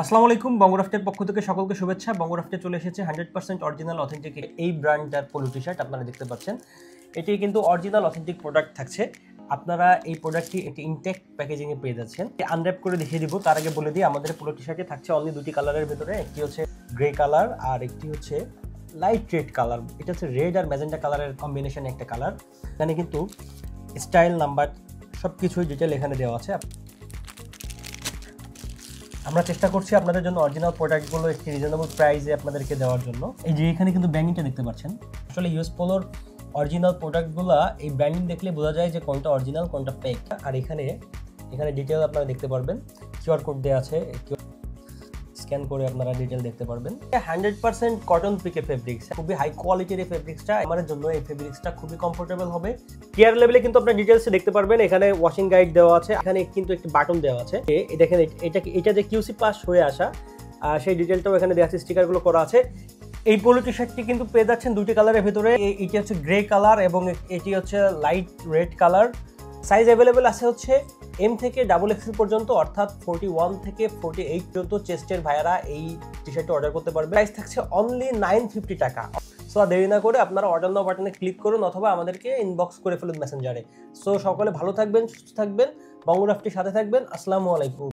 আসসালামু আলাইকুম। বঙ্গরাফটের পক্ষ থেকে সকলকে শুভেচ্ছা। বঙ্গরাফটে চলে এসেছে 100% অরিজিনাল অথেন্টিক এই ব্র্যান্ডটার পোলো টি শার্ট। আপনারা দেখতে পাচ্ছেন এটি কিন্তু অরিজিনাল অথেন্টিক প্রোডাক্ট থাকছে। আপনারা এই প্রোডাক্টটি একটি ইনটেক প্যাকেজিংয়ে পেয়ে যাচ্ছেন। আনর্যাপ করে দেখিয়ে দিব, তার আগে বলে দিই আমাদের পোলো টি শার্টে থাকছে অনলি দুটি কালারের ভেতরে, একটি হচ্ছে গ্রে কালার আর একটি হচ্ছে লাইট রেড কালার। এটা হচ্ছে রেড আর ম্যাজেন্টা কালারের কম্বিনেশন একটা কালার। এখানে কিন্তু স্টাইল নাম্বার সব কিছুই ডিটেল এখানে দেওয়া আছে। আমরা চেষ্টা করছি আপনাদের জন্য অরিজিনাল প্রোডাক্টগুলো একটি রিজনেবল প্রাইসে আপনাদেরকে দেওয়ার জন্য। এই যে এখানে কিন্তু ব্র্যান্ডিংটা দেখতে পাচ্ছেন। আসলে ইউএস পোলোর অরিজিনাল প্রোডাক্টগুলো এই ব্র্যান্ডিং দেখলে বোঝা যায় যে কোনটা অরিজিনাল কোনটা ফেক। আর এখানে ডিটেল আপনারা দেখতে পারবেন, কিউআর কোড দেওয়া আছে, স্ক্যান করে আপনারা ডিটেল দেখতে পারবেন। 100% কটন পিকে ফেব্রিক্স, খুবই হাই কোয়ালিটির এই ফেব্রিক্সটা। আমার জন্য এই ফেব্রিক্সটা খুবই কমফোর্টেবল হবে। কেয়ার লেভেলে কিন্তু আপনারা ডিটেলসে দেখতে পারবেন। এখানে ওয়াশিং গাইড দেওয়া আছে, এখানে কিন্তু একটি বাটন দেওয়া আছে। দেখেন এটা যে কিউসি পাস হয়ে আসা সেই ডিটেলটাও এখানে দেওয়া আছে, স্টিকারগুলো করা আছে। এই পোলো টি শার্টটি কিন্তু পেয়ে যাচ্ছেন দুটি কালারের ভিতরে। এটি হচ্ছে গ্রে কালার এবং এটি হচ্ছে light red colour. Size available আছে হচ্ছে এম থেকে ডাবল এক্সেল পর্যন্ত, অর্থাৎ 41 থেকে 48 পর্যন্ত চেস্টের ভাইয়ারা এই টি শার্টটি অর্ডার করতে পারবে। প্রাইস থাকছে অনলি 950 টাকা। সো দেরি না করে আপনারা অর্ডার নাও বাটনে ক্লিক করুন অথবা আমাদেরকে ইনবক্স করে ফেলুন মেসেঞ্জারে। সো সকলে ভালো থাকবেন, সুস্থ থাকবেন, বঙ্গরাফটির সাথে থাকবেন। আসসালামু আলাইকুম।